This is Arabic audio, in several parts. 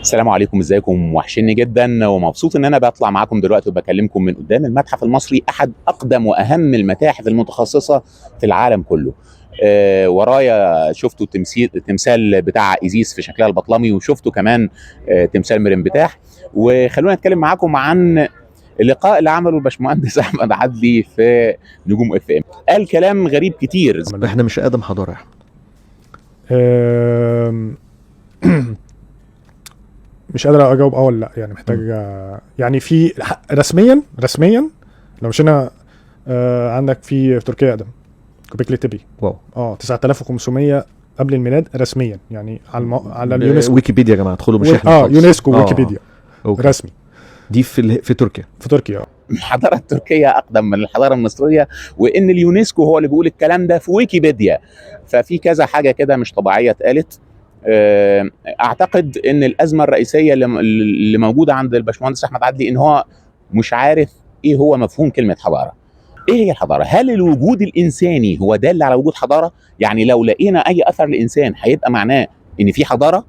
السلام عليكم، ازيكم؟ وحشني جدا ومبسوط ان انا بطلع معاكم دلوقتي وبكلمكم من قدام المتحف المصري، احد اقدم واهم المتاحف المتخصصه في العالم كله. ورايا شفتوا تمثال بتاع ايزيس في شكلها البطلمي، وشفتوا كمان تمثال مرنبتاح. وخلونا نتكلم معاكم عن اللقاء اللي عمله الباشمهندس احمد عدلي في نجوم اف ام. قال كلام غريب كتير. احنا مش اقدم حضاره يا احمد. مش قادر اجاوب ولا لا، يعني محتاج يعني في رسميا لو مشينا عندك في تركيا اقدم كوبيكلي تبي. واو 9500 قبل الميلاد رسميا، يعني على اليونسكو. ويكيبيديا يا جماعه، ادخلوا مش احنا يونسكو ويكيبيديا رسمي. دي في تركيا. الحضاره التركيه اقدم من الحضاره المصريه، وان اليونسكو هو اللي بيقول الكلام ده في ويكيبيديا. ففي كذا حاجه كده مش طبيعيه اتقالت. اعتقد ان الازمه الرئيسيه اللي موجوده عند الباشمهندس احمد عدلي ان هو مش عارف ايه هو مفهوم كلمه حضاره. ايه هي الحضاره؟ هل الوجود الانساني هو دال على وجود حضاره؟ يعني لو لقينا اي اثر لانسان هيبقى معناه ان في حضاره؟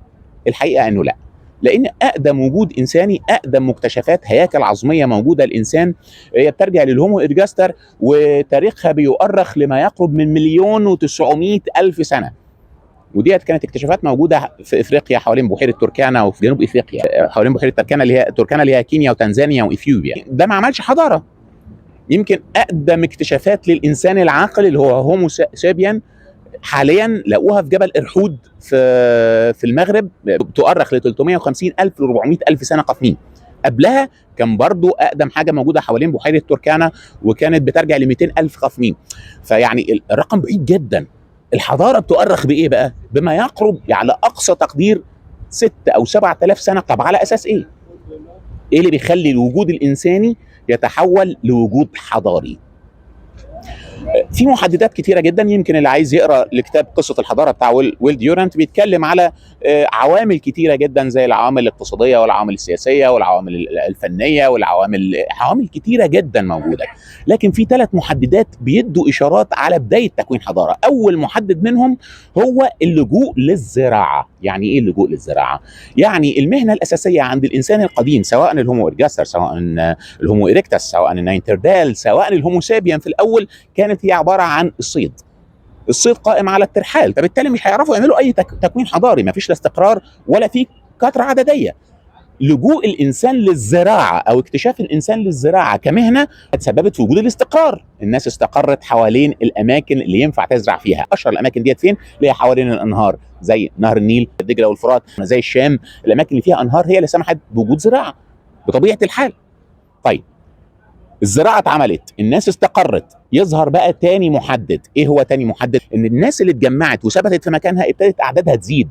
الحقيقه انه لا، لان اقدم وجود انساني، اقدم مكتشفات هياكل عظميه موجوده الانسان هي بترجع للهومو ارجاستر، وتاريخها بيؤرخ لما يقرب من 1,900,000 سنه. وديت كانت اكتشافات موجوده في افريقيا حوالين بحيره تركانا، وفي جنوب افريقيا حوالين بحيره تركانا اللي هي كينيا وتنزانيا واثيوبيا. ده ما عملش حضاره. يمكن اقدم اكتشافات للانسان العاقل اللي هو هومو سابيان حاليا لقوها في جبل ارحود في المغرب، بتؤرخ ل 350,000 ل 400,000 سنه قفمين. قبلها كان برضو اقدم حاجه موجوده حوالين بحيره تركانا، وكانت بترجع ل 200,000 قفمين. فيعني الرقم بعيد جدا. الحضاره بتؤرخ بايه بقى؟ بما يقرب على اقصى تقدير 6 أو 7,000 سنه. طب على اساس ايه؟ ايه اللي بيخلي الوجود الانساني يتحول لوجود حضاري؟ في محددات كتيره جدا. يمكن اللي عايز يقرا لكتاب قصه الحضاره بتاع ويل ديورانت بيتكلم على عوامل كتيره جدا، زي العوامل الاقتصاديه والعوامل السياسيه والعوامل الفنيه عوامل كتيره جدا موجوده. لكن في 3 محددات بيدوا اشارات على بدايه تكوين حضاره. اول محدد منهم هو اللجوء للزراعه. يعني ايه اللجوء للزراعه؟ يعني المهنه الاساسيه عند الانسان القديم، سواء الهومو ارجاستر، سواء الهومو ايريكتس، سواء الناينتردال، سواء الهومو سابيان، في الاول كانت هي عباره عن الصيد قائم على الترحال. فبالتالي مش هيعرفوا يعملوا اي تكوين حضاري، ما فيش لا استقرار ولا في كثره عدديه. لجوء الانسان للزراعه او اكتشاف الانسان للزراعه كمهنه تسببت في وجود الاستقرار. الناس استقرت حوالين الاماكن اللي ينفع تزرع فيها. اشهر الاماكن ديت فين؟ اللي هي حوالين الانهار، زي نهر النيل، دجله والفرات، زي الشام. الاماكن اللي فيها انهار هي اللي سمحت بوجود زراعه بطبيعه الحال. طيب، الزراعه اتعملت، الناس استقرت، يظهر بقى تاني محدد. ايه هو تاني محدد؟ ان الناس اللي اتجمعت وثبتت في مكانها ابتدت اعدادها تزيد،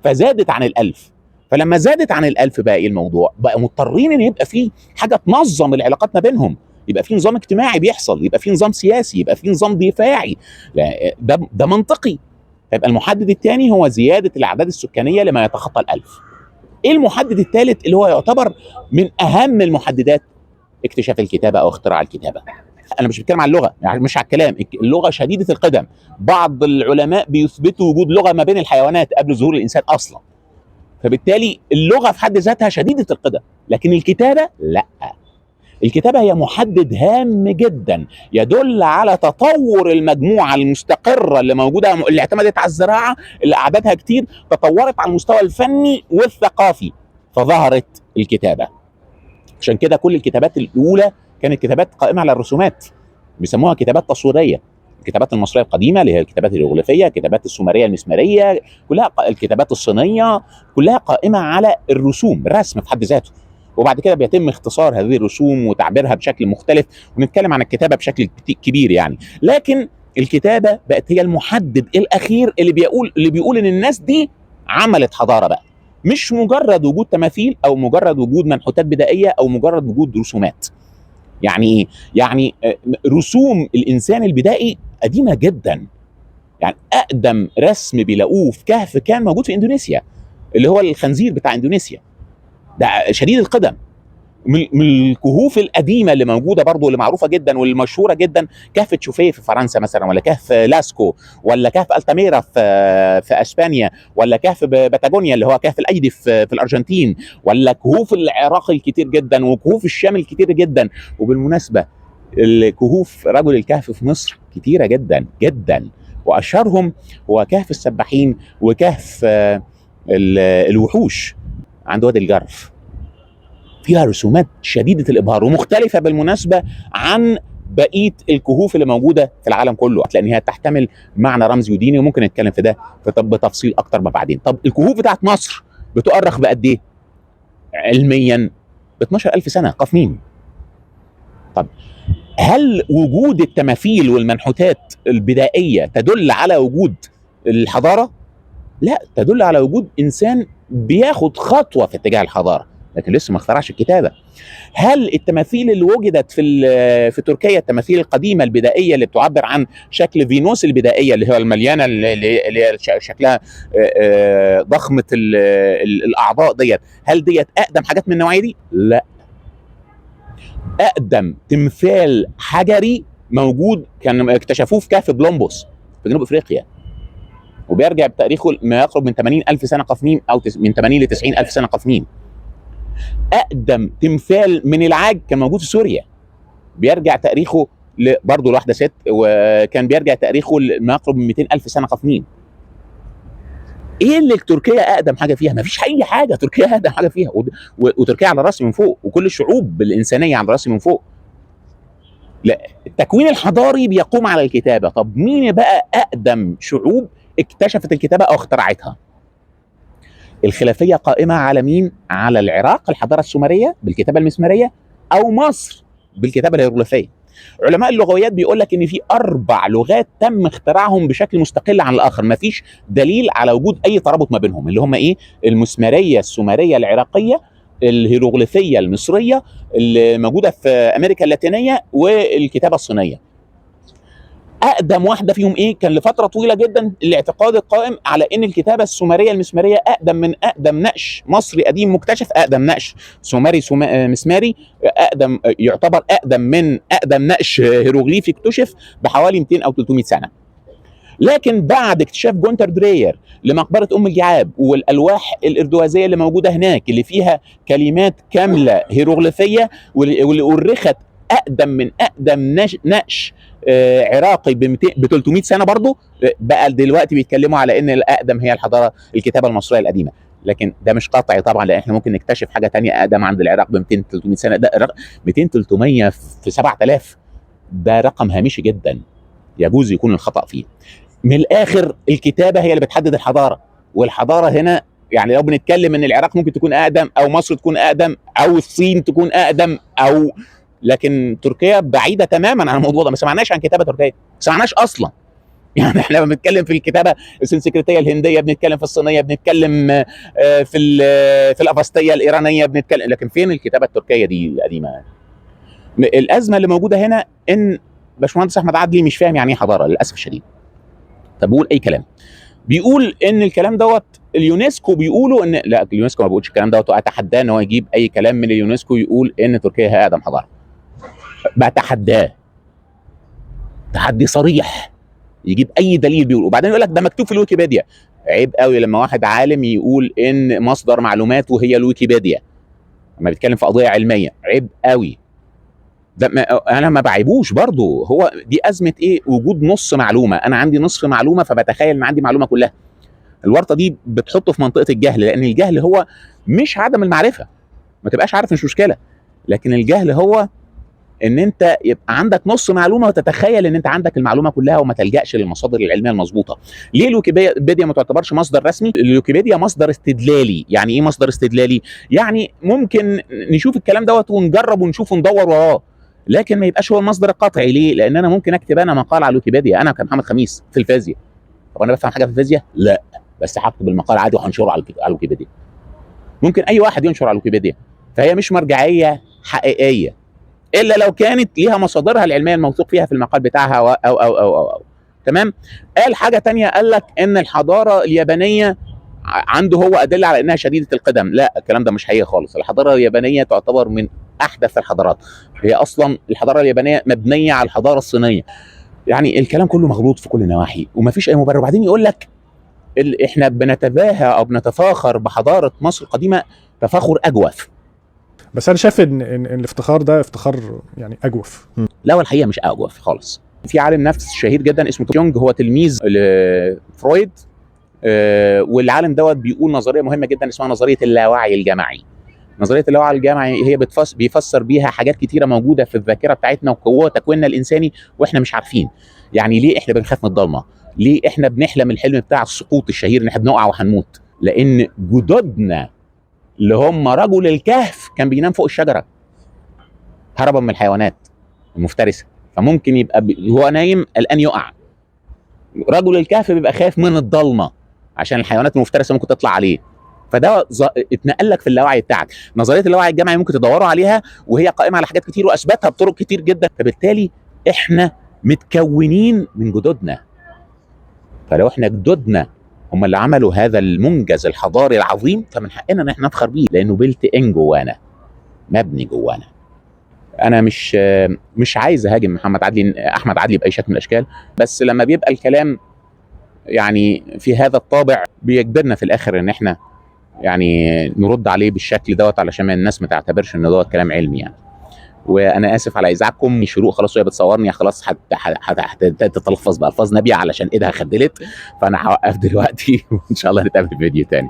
فزادت عن 1000. فلما زادت عن 1000 بقى ايه الموضوع؟ بقى مضطرين ان يبقى في حاجه تنظم العلاقات ما بينهم، يبقى في نظام اجتماعي بيحصل، يبقى في نظام سياسي، يبقى في نظام دفاعي. ده منطقي. فيبقى المحدد الثاني هو زياده الاعداد السكانيه لما يتخطى 1000. ايه المحدد الثالث اللي هو يعتبر من اهم المحددات؟ اكتشاف الكتابه او اختراع الكتابه. انا مش بتكلم عن اللغه، يعني مش على الكلام. اللغه شديده القدم. بعض العلماء بيثبتوا وجود لغه ما بين الحيوانات قبل ظهور الانسان اصلا. فبالتالي اللغه في حد ذاتها شديده القدم، لكن الكتابه لا. الكتابه هي محدد هام جدا يدل على تطور المجموعه المستقره اللي موجوده، اللي اعتمدت على الزراعه، اللي اعدادها كتير، تطورت على المستوى الفني والثقافي، فظهرت الكتابه. عشان كده كل الكتابات الاولى كانت كتابات قائمه على الرسومات، بيسموها كتابات تصويريه. الكتابات المصريه القديمه اللي هي الكتابات الهيروغليفيه، الكتابات السومريه المسماريه، كلها الكتابات الصينيه، كلها قائمه على الرسوم، الرسم في حد ذاته. وبعد كده بيتم اختصار هذه الرسوم وتعبيرها بشكل مختلف، ونتكلم عن الكتابه بشكل كبير يعني. لكن الكتابه بقت هي المحدد الاخير اللي بيقول ان الناس دي عملت حضاره بقى، مش مجرد وجود تماثيل او مجرد وجود منحوتات بدائيه او مجرد وجود رسومات. يعني ايه؟ يعني رسوم الانسان البدائي قديمه جدا. يعني اقدم رسم بيلاقوه في كهف كان موجود في اندونيسيا، اللي هو الخنزير بتاع اندونيسيا، ده شديد القدم. من الكهوف القديمه اللي موجوده برضو، اللي معروفه جدا والمشهوره جدا، كهف تشوفيه في فرنسا مثلا، ولا كهف لاسكو، ولا كهف التاميرا في اسبانيا، ولا كهف باتاجونيا اللي هو كهف الايدي في الارجنتين، ولا كهوف العراق الكتير جدا، وكهوف الشام الكتير جدا. وبالمناسبه الكهوف رجل الكهف في مصر كتيره جدا جدا، واشهرهم هو كهف السباحين وكهف الوحوش عند وادي الجرف. فيها رسومات شديدة الإبهار ومختلفة بالمناسبة عن بقية الكهوف اللي موجودة في العالم كله، لأن هي تحتمل معنى رمزي وديني، وممكن نتكلم في ده بتفصيل أكتر بعدين. طب الكهوف بتاعت مصر بتؤرخ بقد إيه؟ علميا ب 12,000 سنة قاف ميم. طب هل وجود التماثيل والمنحوتات البدائية تدل على وجود الحضارة؟ لا، تدل على وجود إنسان بياخد خطوة في اتجاه الحضارة، لكن لسه ما اخترعش الكتابه. هل التماثيل اللي وجدت في تركيا، التماثيل القديمه البدائيه اللي بتعبر عن شكل فينوس البدائيه اللي هي المليانه اللي شكلها ضخمه الاعضاء ديت، هل ديت اقدم حاجات من النوعيه دي؟ لا. اقدم تمثال حجري موجود كان اكتشفوه في كهف بلومبوس في جنوب افريقيا، وبيرجع بتاريخه ما يقرب من 80,000 سنه قاف ميم، او من 80 ل 90,000 سنه قاف ميم. اقدم تمثال من العاج كان موجود في سوريا، بيرجع تاريخه برضه لواحده ست، وكان بيرجع تاريخه ما يقرب من 200,000 سنه قاف ميم. ايه اللي تركيا اقدم حاجه فيها؟ ما فيش اي حاجه تركيا اقدم حاجه فيها، وتركيا على راسي من فوق، وكل الشعوب الانسانيه على راسي من فوق. لا، التكوين الحضاري بيقوم على الكتابه. طب مين بقى اقدم شعوب اكتشفت الكتابه او اخترعتها؟ الخلافيه قائمه على مين؟ على العراق، الحضاره السومريه بالكتابه المسماريه، او مصر بالكتابه الهيروغليفيه. علماء اللغويات بيقول لك ان في 4 لغات تم اختراعهم بشكل مستقل عن الاخر، ما فيش دليل على وجود اي ترابط ما بينهم، اللي هم ايه؟ المسماريه السومريه العراقيه، الهيروغليفيه المصريه اللي موجوده في امريكا اللاتينيه، والكتابه الصينيه. اقدم واحده فيهم ايه؟ كان لفتره طويله جدا الاعتقاد القائم على ان الكتابه السومريه المسماريه اقدم من اقدم نقش مصري قديم مكتشف، اقدم نقش سومري مسماري اقدم، يعتبر اقدم من اقدم نقش هيروغليفي اكتشف بحوالي 200 او 300 سنه. لكن بعد اكتشاف جونتر درير لمقبره ام الجعاب والالواح الاردوازيه اللي موجوده هناك اللي فيها كلمات كامله هيروغليفيه، واللي أرخت اقدم من اقدم نقش عراقي ب 300 سنه برضه، بقى دلوقتي بيتكلموا على ان الاقدم هي الحضاره الكتابه المصريه القديمه. لكن ده مش قطعي طبعا، لان احنا ممكن نكتشف حاجه تانية اقدم عند العراق ب 200 300 سنه. ده 200 300 في 7000 ده رقم هامشي جدا يجوز يكون الخطا فيه. من الاخر الكتابه هي اللي بتحدد الحضاره، والحضاره هنا يعني لو بنتكلم ان العراق ممكن تكون اقدم، او مصر تكون اقدم، او الصين تكون اقدم، او لكن تركيا بعيده تماما عن الموضوع ده. ما سمعناش عن كتابه تركيه، ما سمعناش اصلا. يعني احنا لما بنتكلم في الكتابه السنسكريتيه الهنديه، بنتكلم في الصينيه، بنتكلم في الافستيه الايرانيه، بنتكلم، لكن فين الكتابه التركيه دي القديمه؟ الازمه اللي موجوده هنا ان باشمهندس احمد عدلي مش فاهم يعني ايه حضاره للاسف الشديد. طب بيقول اي كلام، بيقول ان الكلام دوت اليونسكو بيقولوا ان لا، اليونسكو ما بيقولش الكلام دوت، واتحداه ان هو يجيب اي كلام من اليونسكو يقول ان تركيا هي اقدم حضاره. بتحداه تحدي صريح يجيب اي دليل بيقول، وبعدين يقول لك ده مكتوب في الويكيبيديا. عيب قوي لما واحد عالم يقول ان مصدر معلوماته هي الويكيبيديا لما بيتكلم في قضيه علميه. عيب قوي ده. انا ما بعيبوش برضه، هو دي ازمه ايه؟ وجود نص معلومه. انا عندي نصف معلومه فبتخيل ان عندي معلومه كلها. الورطه دي بتحطه في منطقه الجهل، لان الجهل هو مش عدم المعرفه، ما تبقاش عارف مش مشكله، لكن الجهل هو ان انت يبقى عندك نص معلومه وتتخيل ان انت عندك المعلومه كلها وما تلجاش للمصادر العلميه المظبوطه. ليه الويكيبيديا ما تعتبرش مصدر رسمي؟ الويكيبيديا مصدر استدلالي. يعني ايه مصدر استدلالي؟ يعني ممكن نشوف الكلام دوت ونجرب ونشوف وندور وراه، لكن ما يبقاش هو المصدر القطعي. ليه؟ لان انا ممكن اكتب انا مقال على الويكيبيديا، انا كمحمد خميس في الفيزياء. طب انا بفهم حاجه في الفيزياء؟ لا، بس هكتب المقال عادي وهنشره على الويكيبيديا. ممكن اي واحد ينشر على الويكيبيديا، فهي مش مرجعيه حقيقيه الا لو كانت ليها مصادرها العلميه الموثوق فيها في المقال بتاعها أو أو, أو أو أو أو. تمام. قال حاجه تانية، قال لك ان الحضاره اليابانيه عنده هو ادله على انها شديده القدم. لا، الكلام ده مش حقيقي خالص. الحضاره اليابانيه تعتبر من احدث الحضارات. هي اصلا الحضاره اليابانيه مبنيه على الحضاره الصينيه. يعني الكلام كله مغلوط في كل النواحي ومفيش اي مبرر. وبعدين يقول لك احنا بنتباهى او بنتفاخر بحضاره مصر القديمه تفاخر اجوف. بس انا شايف ان الافتخار ده افتخار يعني اجوف. لا، والحقيقه مش اجوف خالص. في عالم نفس شهير جدا اسمه يونج، هو تلميذ لفرويد، والعالم دوت بيقول نظريه مهمه جدا اسمها نظريه اللاوعي الجمعي. نظريه اللاوعي الجمعي هي بيفسر بيها حاجات كتيره موجوده في الذاكره بتاعتنا وقوه تكويننا الانساني واحنا مش عارفين. يعني ليه احنا بنخاف من الضلمه؟ ليه احنا بنحلم الحلم بتاع السقوط الشهير ان احنا بنقع وهنموت؟ لان جدودنا اللي هم رجل الكهف كان بينام فوق الشجره هربا من الحيوانات المفترسه، فممكن يبقى هو نايم الان يقع. رجل الكهف بيبقى خايف من الضلمه عشان الحيوانات المفترسه ممكن تطلع عليه. فده اتنقل لك في اللاوعي بتاعك. نظريه اللاوعي الجمعي ممكن تدوروا عليها وهي قائمه على حاجات كتير واثبتها بطرق كتير جدا. فبالتالي احنا متكونين من جدودنا. فلو احنا جدودنا هم اللي عملوا هذا المنجز الحضاري العظيم فمن حقنا ان احنا نفخر بيه لانه بيلت ان جوانا، مبني جوانا. انا مش عايز اهاجم احمد عدلي باي شكل من الاشكال، بس لما بيبقى الكلام يعني في هذا الطابع بيجبرنا في الاخر ان احنا يعني نرد عليه بالشكل دوت علشان الناس ما تعتبرش ان دوت كلام علمي يعني. وانا اسف على ازعاجكم. شروق خلاص وهي بتصورني خلاص هتتلفظ بالفاظ نابيه علشان ايدها خدلت، فانا هوقف دلوقتي وان شاء الله نتقابل في فيديو تاني.